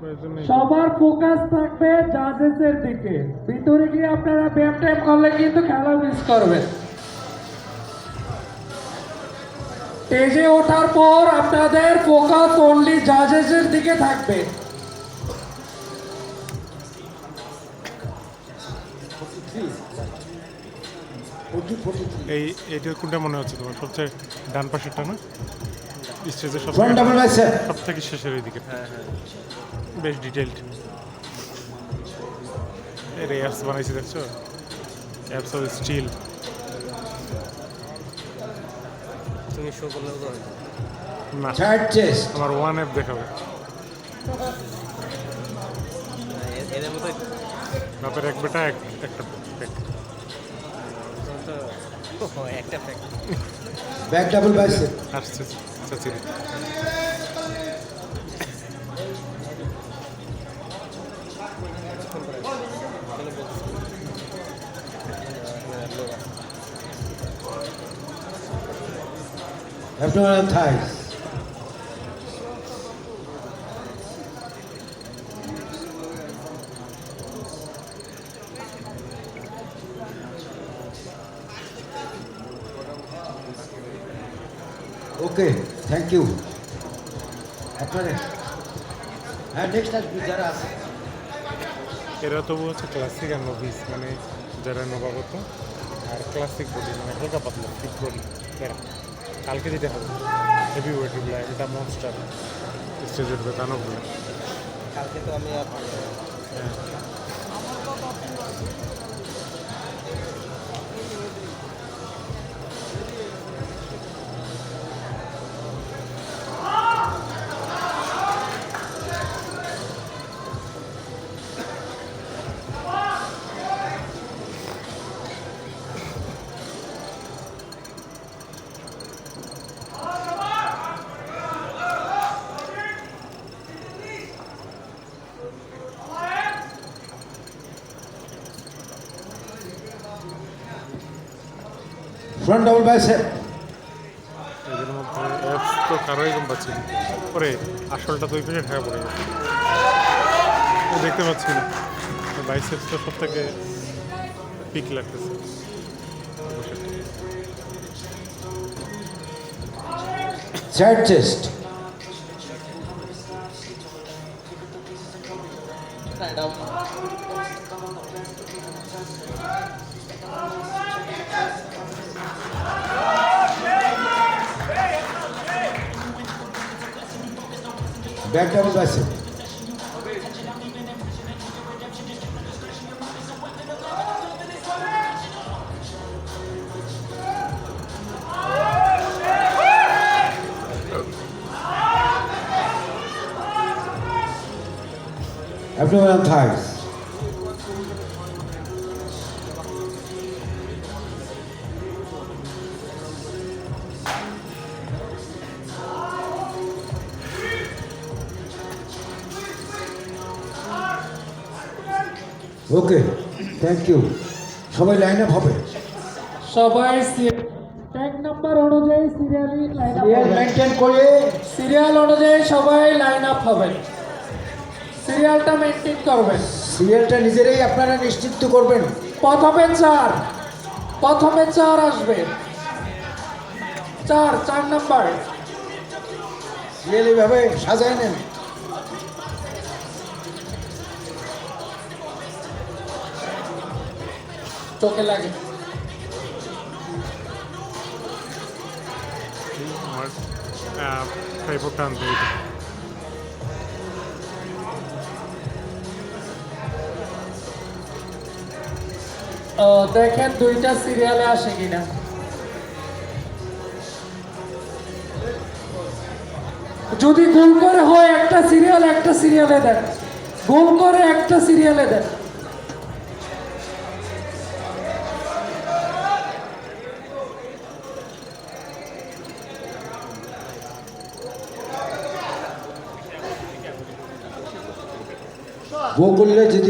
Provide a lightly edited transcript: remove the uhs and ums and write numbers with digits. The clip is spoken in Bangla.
সবার ফোকাস থাকবে জাজেসের দিকে। ভিতরে গিয়ে আপনারা ব্যাম ট্যাম করলে কিন্তু খেলা মিস করবেন। স্টেজে ওঠার পর আপনাদের ফোকাস অনলি জাজেসের দিকে থাকবে। এইটা কোনটা মনে হচ্ছে তোমার সবচেয়ে ডান পাশেরটা না? স্টেজের সব থেকে শেষের ওই দিকে। বেশ ডিটেইলড এর অ্যাপস বানাইছি দেখছো? Abs of steel. তুমি শো করলেও তো না, আমার ওয়ান অ্যাপ দেখাবে। এদের মতো বাপের এক বেটা একটা একটা ব্যাক ডাবল বাইসেপ আসছে চাচিরে। abdominal thighs okay thank you আপনারা হ্যাঁ নেক্সট আসবে যারা আছে এরা তবু হচ্ছে ক্লাসিক আর নভিস, মানে যারা নবাগত আর ক্লাসিক বডি, মানে হালকা পাতলা ফিট বডি। এরা কালকে যেতে হবে হেভি ওয়েটগুলো, এটা মনস্টার স্টেজের দানবগুলো। কালকে তো আমি আর ফ্রন্ট ডাবল বাইসেপ এদের মধ্যে অ্যাপস তো কারোই কম পাচ্ছি না। পরে আসলটা তো ওই পেজে ঢাকা পড়ে গেছে, দেখতে পাচ্ছি না। বাইসেপস তো সব থেকে পিক লাগতেছে। Side chest back double biceps abdominal thighs okay thank you সবাই লাইন আপ হবে সবাই ট্যাগ নাম্বার অনুযায়ী serially line up serial maintain করে সিরিয়াল অনুযায়ী সবাই লাইন আপ হবেন। সিরিয়ালটা মেনটেন করবেন। সিরিয়ালটা নিজেরাই আপনারা নিশ্চিত করবেন প্রথমে চার আসবে। চার নাম্বার সিরিয়াল এইভাবে সাজায় নেন চোখে লাগে। আমার ট্রাইপডটা আনতে হইতো। দেখেন দুইটা সিরিয়ালে আসে কিনা। যদি গোল করে হয় একটা সিরিয়ালে দেন, গোল করে একটা সিরিয়ালে দেন। গো করলে যদি